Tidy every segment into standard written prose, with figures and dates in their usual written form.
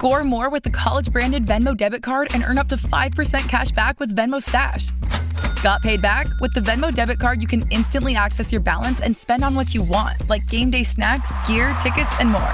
Score more with the college-branded Venmo debit card and earn up to 5% cash back with Venmo Stash. Got paid back? With the Venmo debit card, you can instantly access your balance and spend on what you want, like game day snacks, gear, tickets, and more.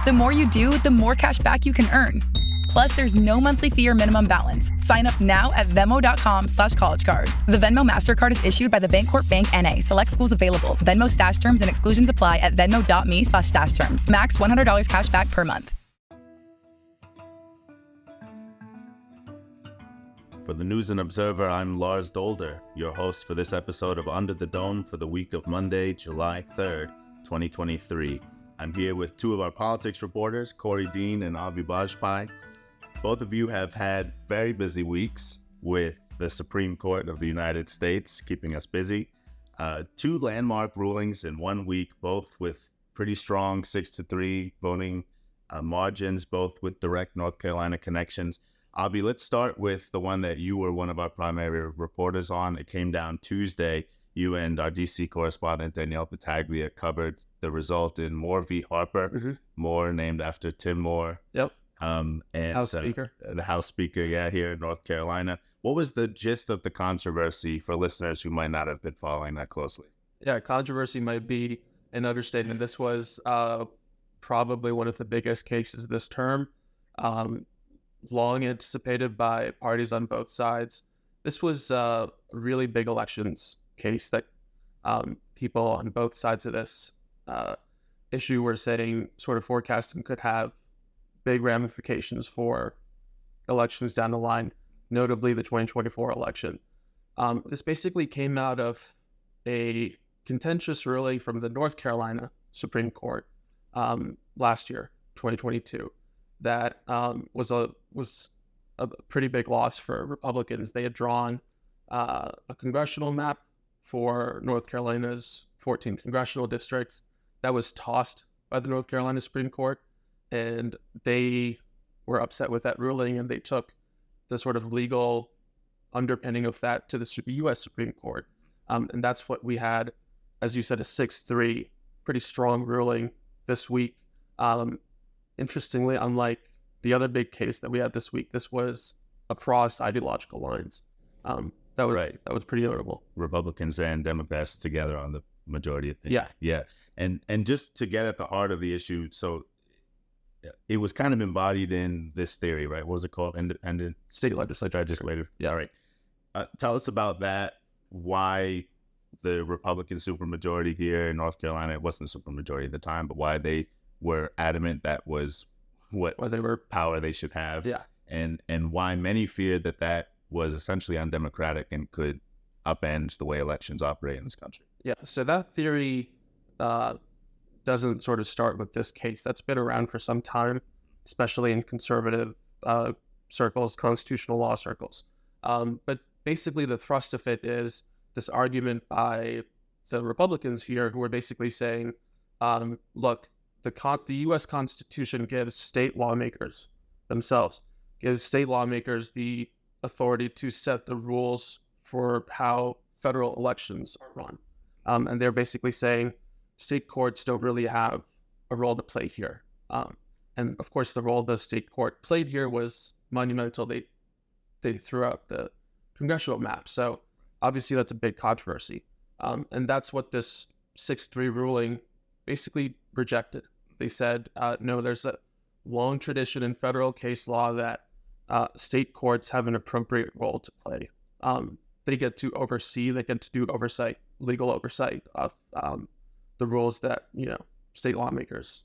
The more you do, the more cash back you can earn. Plus, there's no monthly fee or minimum balance. Sign up now at Venmo.com/collegecard. The Venmo MasterCard is issued by the Bancorp Bank N.A. Select schools available. Venmo Stash terms and exclusions apply at venmo.me/stash terms. Max $100 cash back per month. For the News and Observer, I'm Lars Dolder, your host for this episode of Under the Dome for the week of Monday, July 3rd, 2023. I'm here with two of our politics reporters, Korie and Bajpai. Both of you have had very busy weeks with the Supreme Court of the United States keeping us busy. Two landmark rulings in 1 week, both with pretty strong 6-3 voting margins, both with direct North Carolina connections. Avi, let's start with the one that you were one of our primary reporters on. It came down Tuesday. You and our DC correspondent, Danielle Battaglia, covered the result in Moore v. Harper. Mm-hmm. Moore named after Tim Moore. Yep. And House Speaker. The House Speaker, here in North Carolina. What was the gist of the controversy for listeners who might not have been following that closely? Yeah, controversy might be an understatement. This was probably one of the biggest cases this term. Long anticipated by parties on both sides. This was a really big elections case that people on both sides of this issue were saying sort of forecasting could have big ramifications for elections down the line, notably the 2024 election. This basically came out of a contentious ruling from the North Carolina Supreme Court last year, 2022, that was a pretty big loss for Republicans. They had drawn a congressional map for North Carolina's 14 congressional districts that was tossed by the North Carolina Supreme Court, and they were upset with that ruling, and they took the sort of legal underpinning of that to the U.S. Supreme Court. And that's what we had, as you said, a 6-3, pretty strong ruling this week. Interestingly, unlike the other big case that we had this week, this was across ideological lines. That was pretty notable. Republicans and Democrats together on the majority opinion. Yeah. And just to get at the heart of the issue, so it was kind of embodied in this theory, right? What was it called? Independent State Legislative. Yeah. All right. Tell us about that. Why the Republican supermajority here in North Carolina, it wasn't a supermajority at the time, but why they were adamant that was what they were power they should have. Yeah. And why many feared that was essentially undemocratic and could upend the way elections operate in this country. Yeah. So that theory doesn't sort of start with this case. That's been around for some time, especially in conservative circles, constitutional law circles. But basically the thrust of it is this argument by the Republicans here who are basically saying, look, the U.S. Constitution gives state lawmakers themselves, gives state lawmakers the authority to set the rules for how federal elections are run. And they're basically saying state courts don't really have a role to play here. And of course, the role the state court played here was monumental. They threw out the congressional map. So obviously that's a big controversy. And that's what this 6-3 ruling basically rejected. They said, no, there's a long tradition in federal case law that state courts have an appropriate role to play. They get to oversee, they get to do oversight, legal oversight of the rules that, state lawmakers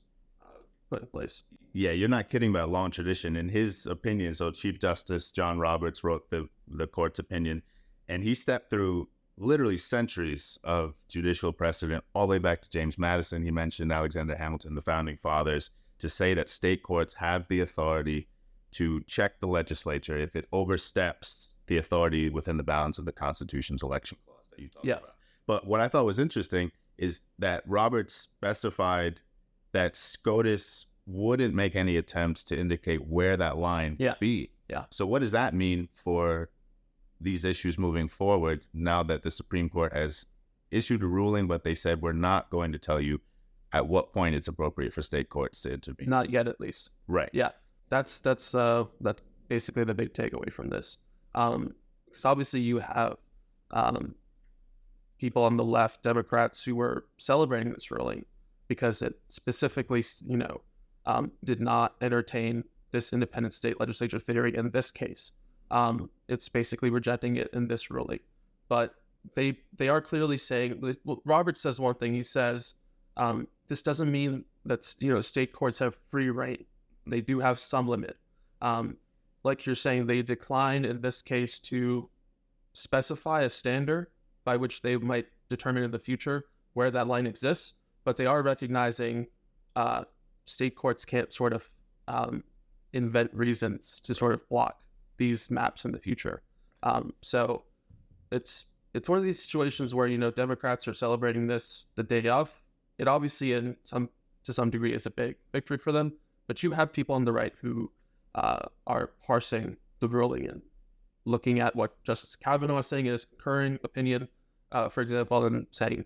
put in place. Yeah, you're not kidding about long tradition. In his opinion, so Chief Justice John Roberts wrote the court's opinion, and he stepped through literally centuries of judicial precedent, all the way back to James Madison. He mentioned Alexander Hamilton, the founding fathers, to say that state courts have the authority to check the legislature if it oversteps the authority within the bounds of the Constitution's election clause that you talked about. But what I thought was interesting is that Roberts specified that SCOTUS wouldn't make any attempts to indicate where that line would be. Yeah. So what does that mean for these issues moving forward now that the Supreme Court has issued a ruling, but they said we're not going to tell you at what point it's appropriate for state courts to intervene? Not yet, at least. Right. Yeah. That's basically the big takeaway from this. Because obviously you have people on the left, Democrats, who were celebrating this ruling because it specifically, did not entertain this independent state legislature theory in this case. It's basically rejecting it in this ruling. But they are clearly saying, well, Robert says one thing. He says, this doesn't mean that, state courts have free reign. They do have some limit. Like you're saying, they declined in this case to specify a standard by which they might determine in the future where that line exists, but they are recognizing state courts can't sort of invent reasons to sort of block these maps in the future. So it's one of these situations where, Democrats are celebrating this the day of. It obviously to some degree is a big victory for them, but you have people on the right who are parsing the ruling and looking at what Justice Kavanaugh is saying in his concurring opinion, for example, and saying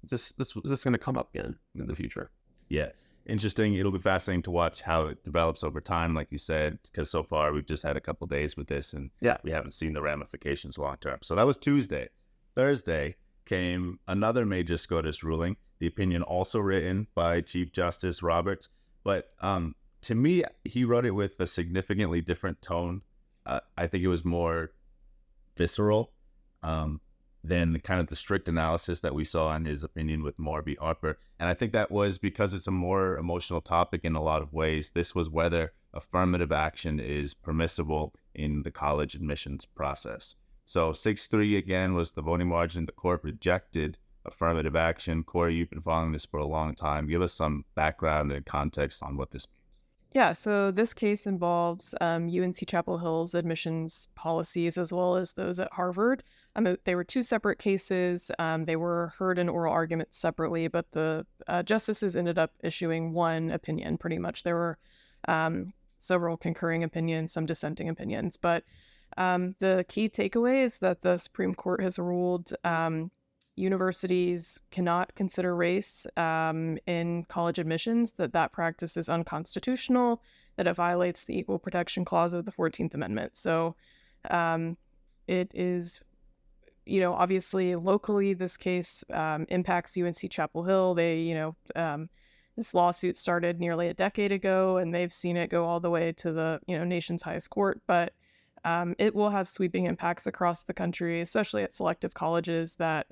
this is going to come up again in the future. Yeah. Interesting. It'll be fascinating to watch how it develops over time, like you said, because so far we've just had a couple days with this and we haven't seen the ramifications long term. So that was Tuesday. Thursday came another major SCOTUS ruling, the opinion also written by Chief Justice Roberts. But to me, he wrote it with a significantly different tone. I think it was more visceral than the strict analysis that we saw in his opinion with Moore v. Harper. And I think that was because it's a more emotional topic in a lot of ways. This was whether affirmative action is permissible in the college admissions process. So 6-3 again was the voting margin. The court rejected affirmative action. Korie, you've been following this for a long time. Give us some background and context on what this means. Yeah, so this case involves UNC Chapel Hill's admissions policies as well as those at Harvard. They were two separate cases. They were heard in oral arguments separately, but the justices ended up issuing one opinion, pretty much. There were several concurring opinions, some dissenting opinions. But the key takeaway is that the Supreme Court has ruled universities cannot consider race in college admissions, that practice is unconstitutional, that it violates the Equal Protection Clause of the 14th Amendment. So it is, obviously locally, this case impacts UNC Chapel Hill. They, this lawsuit started nearly a decade ago, and they've seen it go all the way to the, nation's highest court. But it will have sweeping impacts across the country, especially at selective colleges that,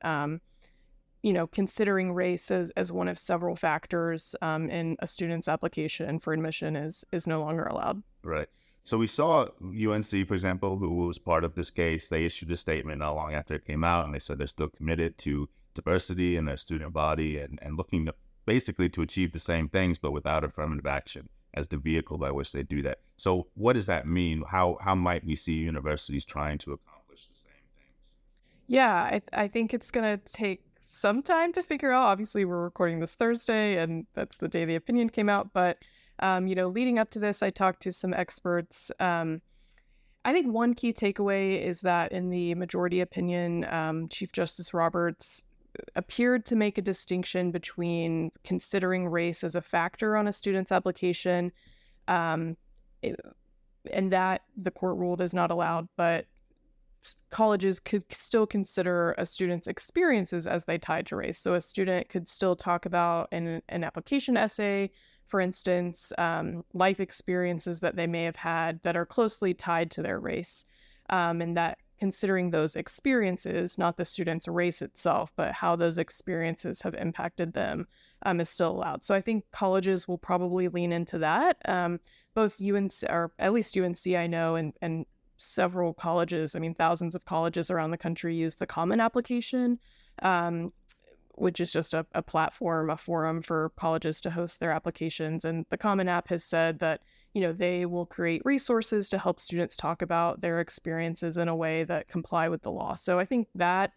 considering race as one of several factors in a student's application for admission is no longer allowed. Right. So we saw UNC, for example, who was part of this case. They issued a statement not long after it came out, and they said they're still committed to diversity in their student body and looking basically to achieve the same things, but without affirmative action as the vehicle by which they do that. So what does that mean? How might we see universities trying to accomplish the same things? Yeah, I think it's going to take some time to figure out. Obviously, we're recording this Thursday, and that's the day the opinion came out. But, leading up to this, I talked to some experts. I think one key takeaway is that in the majority opinion, Chief Justice Roberts appeared to make a distinction between considering race as a factor on a student's application, and that the court ruled is not allowed, but colleges could still consider a student's experiences as they tied to race. So a student could still talk about in an application essay, for instance, life experiences that they may have had that are closely tied to their race, and that considering those experiences, not the student's race itself, but how those experiences have impacted them, is still allowed. So I think colleges will probably lean into that. Both UNC, or at least UNC, I know, and several colleges, thousands of colleges around the country use the Common Application, which is just a platform, a forum for colleges to host their applications. And the Common App has said that they will create resources to help students talk about their experiences in a way that comply with the law. So I think that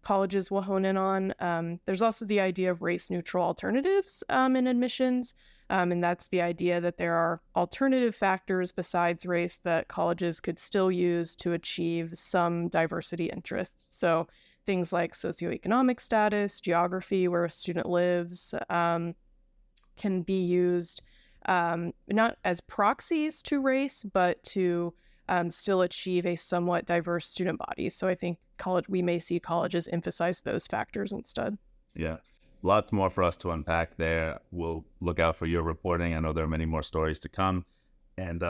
colleges will hone in on. There's also the idea of race-neutral alternatives in admissions, and that's the idea that there are alternative factors besides race that colleges could still use to achieve some diversity interests. So things like socioeconomic status, geography, where a student lives, can be used not as proxies to race, but to still achieve a somewhat diverse student body. So I think we may see colleges emphasize those factors instead. Yeah. Lots more for us to unpack there. We'll look out for your reporting. I know there are many more stories to come. And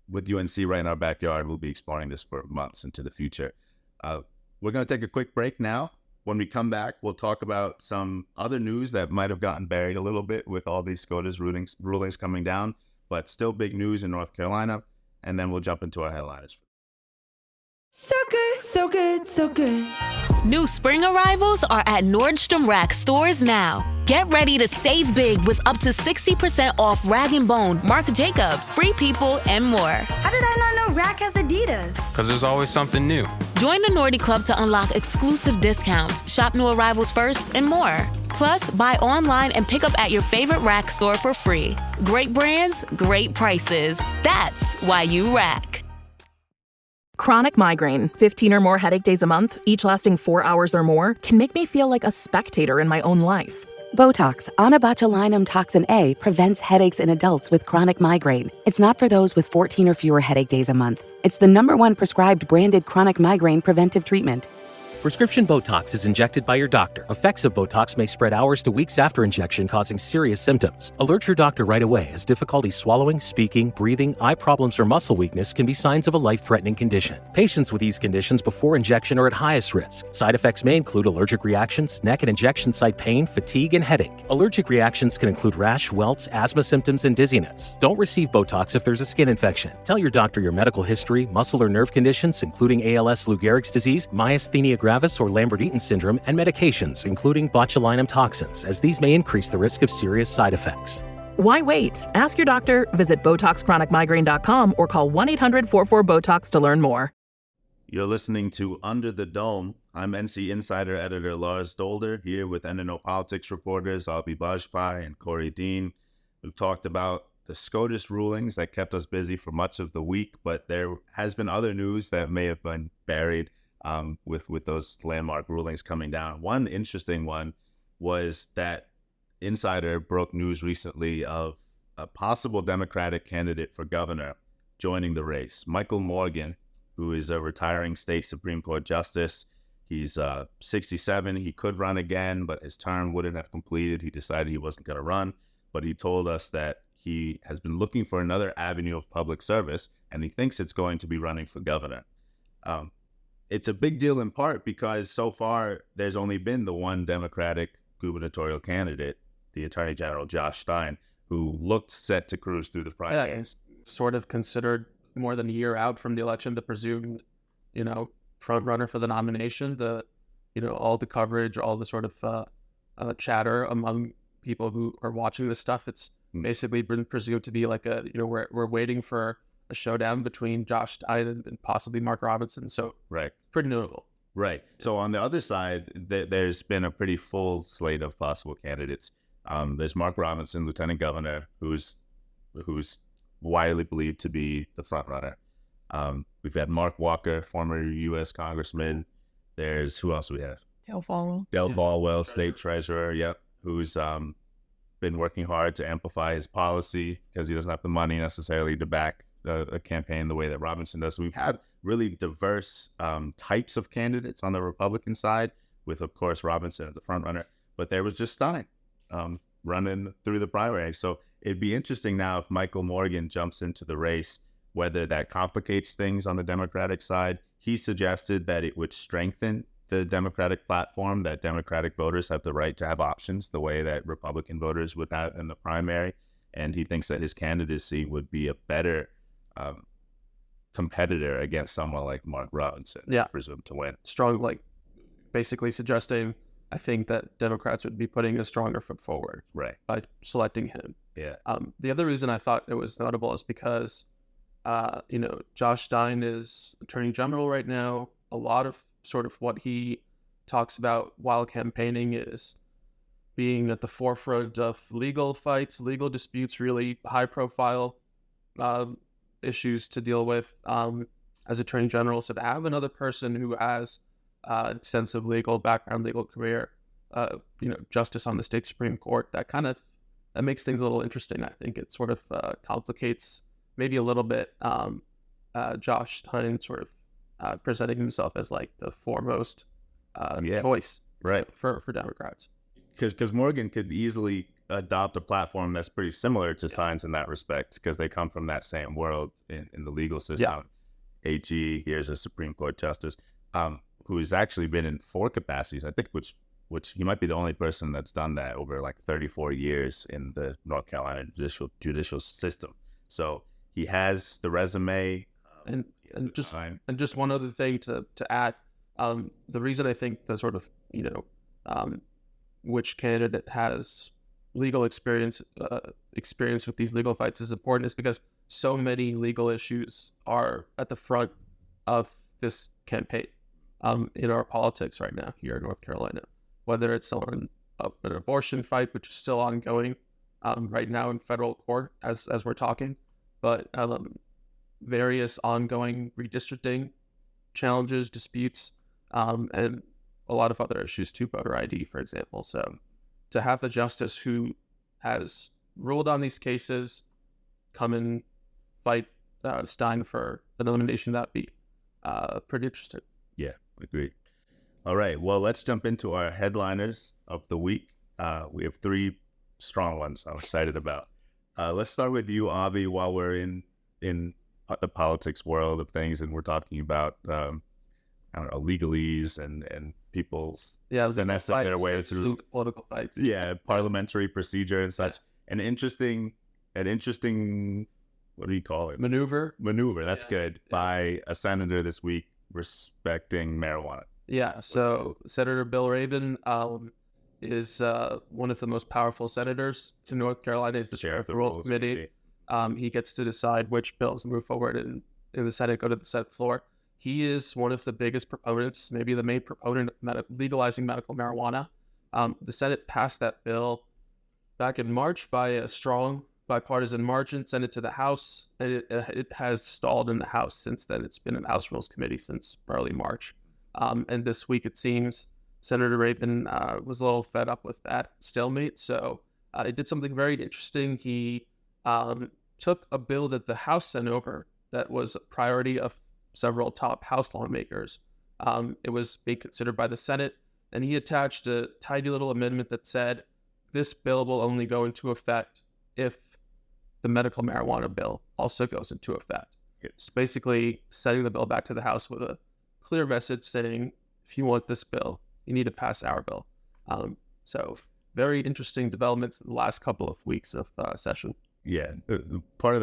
with UNC right in our backyard, we'll be exploring this for months into the future. We're going to take a quick break now. When we come back, we'll talk about some other news that might have gotten buried a little bit with all these SCOTUS rulings coming down, but still big news in North Carolina. And then we'll jump into our headliners. So good, so good, so good. New spring arrivals are at Nordstrom Rack stores now. Get ready to save big with up to 60% off Rag & Bone, Marc Jacobs, Free People, and more. How did I not know Rack has Adidas? Because there's always something new. Join the Nordy Club to unlock exclusive discounts, shop new arrivals first, and more. Plus, buy online and pick up at your favorite Rack store for free. Great brands, great prices. That's why you Rack. Chronic migraine, 15 or more headache days a month, each lasting 4 hours or more, can make me feel like a spectator in my own life. Botox, onabotulinum toxin A, prevents headaches in adults with chronic migraine. It's not for those with 14 or fewer headache days a month. It's the #1 prescribed branded chronic migraine preventive treatment. Prescription Botox is injected by your doctor. Effects of Botox may spread hours to weeks after injection, causing serious symptoms. Alert your doctor right away, as difficulty swallowing, speaking, breathing, eye problems, or muscle weakness can be signs of a life-threatening condition. Patients with these conditions before injection are at highest risk. Side effects may include allergic reactions, neck and injection site pain, fatigue, and headache. Allergic reactions can include rash, welts, asthma symptoms, and dizziness. Don't receive Botox if there's a skin infection. Tell your doctor your medical history, muscle or nerve conditions, including ALS, Lou Gehrig's disease, myasthenia gravis, or Lambert-Eaton syndrome, and medications, including botulinum toxins, as these may increase the risk of serious side effects. Why wait? Ask your doctor, visit BotoxChronicMigraine.com, or call 1-800-44-BOTOX to learn more. You're listening to Under the Dome. I'm NC Insider editor Lars Dolder, here with NNO Politics reporters I'll be Bajpai and Korie Dean. We've talked about the SCOTUS rulings that kept us busy for much of the week, but there has been other news that may have been buried with those landmark rulings coming down. One interesting one was that Insider broke news recently of a possible Democratic candidate for governor joining the race. Michael Morgan, who is a retiring state Supreme Court justice. He's 67. He could run again, but his term wouldn't have completed. He decided he wasn't going to run, but he told us that he has been looking for another avenue of public service, and he thinks it's going to be running for governor. It's a big deal in part because so far there's only been the one Democratic gubernatorial candidate, the Attorney General Josh Stein, who looked set to cruise through the primaries. Sort of considered more than a year out from the election, the presumed, front runner for the nomination. All the coverage, all the sort of chatter among people who are watching this stuff. It's basically been presumed to be like we're waiting for a showdown between Josh Stein and possibly Mark Robinson. So right, pretty notable. Right. So on the other side, there's been a pretty full slate of possible candidates. There's Mark Robinson, Lieutenant Governor, who's widely believed to be the front runner. We've had Mark Walker, former U.S. Congressman. There's who else do we have? Del Falwell, State Treasurer. Yep, who's been working hard to amplify his policy because he doesn't have the money necessarily to back a campaign the way that Robinson does. So we've had really diverse types of candidates on the Republican side, with, of course, Robinson as the front runner. But there was just Stein running through the primary. So it'd be interesting now if Michael Morgan jumps into the race, whether that complicates things on the Democratic side. He suggested that it would strengthen the Democratic platform, that Democratic voters have the right to have options the way that Republican voters would have in the primary. And he thinks that his candidacy would be a better competitor against someone like Mark Robinson, presumed to win. Strong, basically suggesting, I think, that Democrats would be putting a stronger foot forward, right, by selecting him. Yeah. The other reason I thought it was notable is because, Josh Stein is Attorney General right now. A lot of sort of what he talks about while campaigning is being at the forefront of legal fights, legal disputes, really high-profile issues to deal with as Attorney General. So to have another person who has extensive legal background, legal career, justice on the state Supreme Court, that kind of that makes things a little interesting. I think it sort of complicates maybe a little bit Josh Stein sort of presenting himself as like the foremost choice for Democrats. Because Morgan could easily adopt a platform that's pretty similar to Stein's in that respect, because they come from that same world in the legal system. AG, here's a Supreme Court justice who's actually been in 4 capacities, I think, which he might be the only person that's done that over like 34 years in the North Carolina judicial system. So he has the resume. And just one other thing to add, the reason I think the sort of, which candidate has legal experience with these legal fights is important is because so many legal issues are at the front of this campaign in our politics right now here in North Carolina, whether it's on an abortion fight, which is still ongoing right now in federal court as we're talking, but various ongoing redistricting challenges, disputes, and a lot of other issues too, voter ID, for example. So to have a justice who has ruled on these cases come and fight Stein for an elimination, that'd be pretty interesting. Yeah, agreed. All right, well, let's jump into our headliners of the week. We have 3 strong ones I'm excited about. Let's start with you, Avi, while we're in the politics world of things, and we're talking about legalese and people's finessing their way through political fights. Yeah, parliamentary procedure and such. An interesting, what do you call it? Maneuver. That's good. By a senator this week respecting marijuana. Yeah. So Senator Bill Rabon is one of the most powerful senators to North Carolina. He's the chair of the Rules Committee. He gets to decide which bills move forward in the Senate, go to the Senate floor. He is one of the biggest proponents, maybe the main proponent of legalizing medical marijuana. The Senate passed that bill back in March by a strong bipartisan margin, sent it to the House, and it has stalled in the House since then. It's been in the House Rules Committee since early March. And this week, it seems, Senator Rabon was a little fed up with that stalemate, so he did something very interesting. He took a bill that the House sent over that was a priority of several top House lawmakers. It was being considered by the Senate, and he attached a tiny little amendment that said, this bill will only go into effect if the medical marijuana bill also goes into effect. It's basically sending the bill back to the House with a clear message saying, if you want this bill, you need to pass our bill. So very interesting developments in the last couple of weeks of session. Yeah, one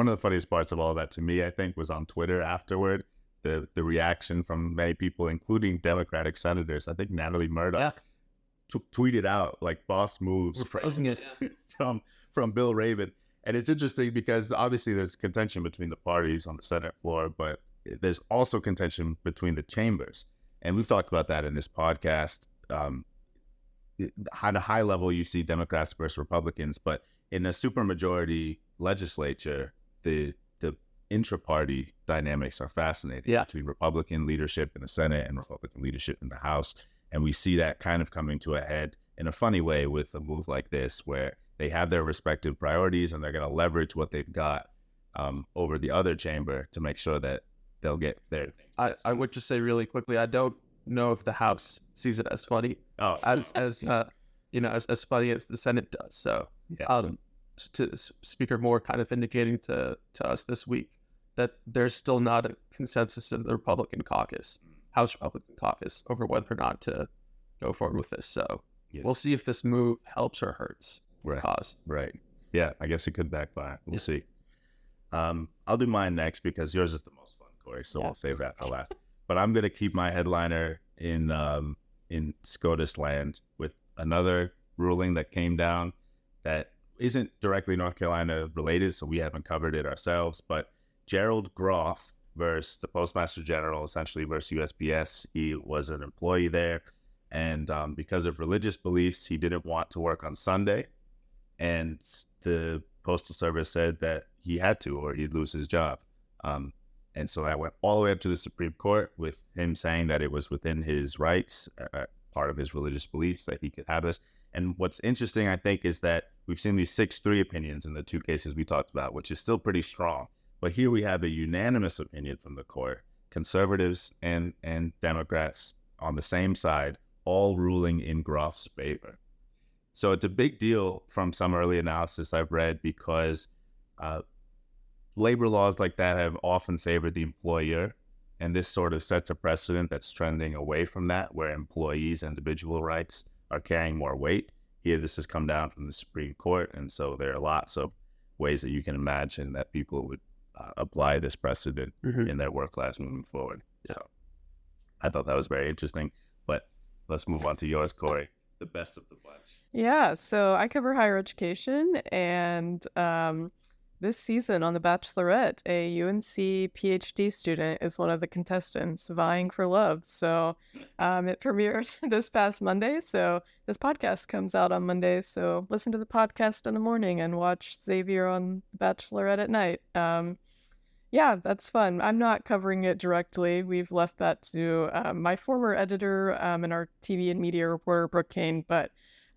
of the funniest parts of all of that to me, I think, was on Twitter afterward. The reaction from many people, including Democratic senators. I think Natalie Murdoch tweeted out like boss moves from Bill Rabon. And it's interesting because obviously there's contention between the parties on the Senate floor, but there's also contention between the chambers. And we've talked about that in this podcast. At a high level, you see Democrats versus Republicans, but in a supermajority legislature, the intra-party dynamics are fascinating between Republican leadership in the Senate and Republican leadership in the House. And we see that kind of coming to a head in a funny way with a move like this, where they have their respective priorities and they're going to leverage what they've got over the other chamber to make sure that they'll get their thing. I would just say really quickly, I don't know if the House sees it as funny as funny as the Senate does. So to Speaker Moore kind of indicating to us this week that there's still not a consensus in the Republican caucus, House Republican caucus, over whether or not to go forward with this. So we'll see if this move helps or hurts the cause. Right. Yeah, I guess it could backfire. We'll see. I'll do mine next because yours is the most fun, Korie, so we'll save that for last. But I'm going to keep my headliner in SCOTUS land with another ruling that came down that isn't directly North Carolina related, so we haven't covered it ourselves, but Gerald Groff versus the Postmaster General, essentially versus USPS. He was an employee there, and because of religious beliefs, he didn't want to work on Sunday, and the Postal Service said that he had to or he'd lose his job. And so that went all the way up to the Supreme Court with him saying that it was within his rights, part of his religious beliefs, that he could have this. And what's interesting, I think, is that we've seen these 6-3 opinions in the two cases we talked about, which is still pretty strong. But here we have a unanimous opinion from the court, conservatives and Democrats on the same side, all ruling in Groff's favor. So it's a big deal from some early analysis I've read because labor laws like that have often favored the employer. And this sort of sets a precedent that's trending away from that, where employees' individual rights are carrying more weight. Here, this has come down from the Supreme Court, and so there are lots of ways that you can imagine that people would apply this precedent in their work lives moving forward. Yeah. So I thought that was very interesting, but let's move on to yours, Korie, the best of the bunch. Yeah, so I cover higher education, and this season on The Bachelorette, a UNC PhD student is one of the contestants vying for love. So it premiered this past Monday. So this podcast comes out on Monday. So listen to the podcast in the morning and watch Xavier on The Bachelorette at night. Yeah, that's fun. I'm not covering it directly. We've left that to my former editor and our TV and media reporter, Brooke Kane. But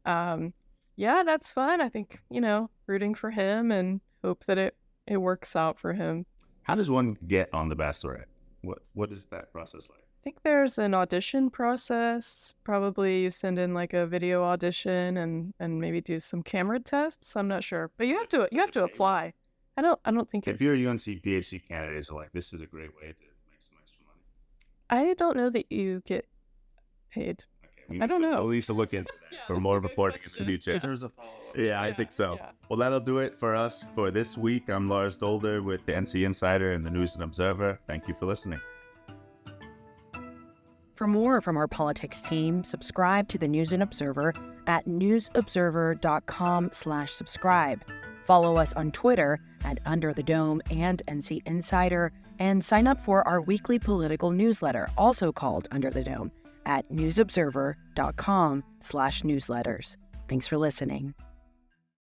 yeah, that's fun. I think, rooting for him and hope that it works out for him. How does one get on The Bachelorette? What is that process like? I think there's an audition process. Probably you send in like a video audition and maybe do some camera tests. I'm not sure, but you have to apply. I don't think if you're a UNC PhD candidate, so like this is a great way to make some extra money. I don't know that you get paid. Okay, I don't know. We'll need to look into that for more reporting in the future. There's a follow-up. Yeah, I think so. Yeah. Well, that'll do it for us for this week. I'm Lars Dolder with the NC Insider and the News and Observer. Thank you for listening. For more from our politics team, subscribe to the News and Observer at newsobserver.com/subscribe. Follow us on Twitter at Under the Dome and NC Insider, and sign up for our weekly political newsletter, also called Under the Dome, at newsobserver.com/newsletters. Thanks for listening.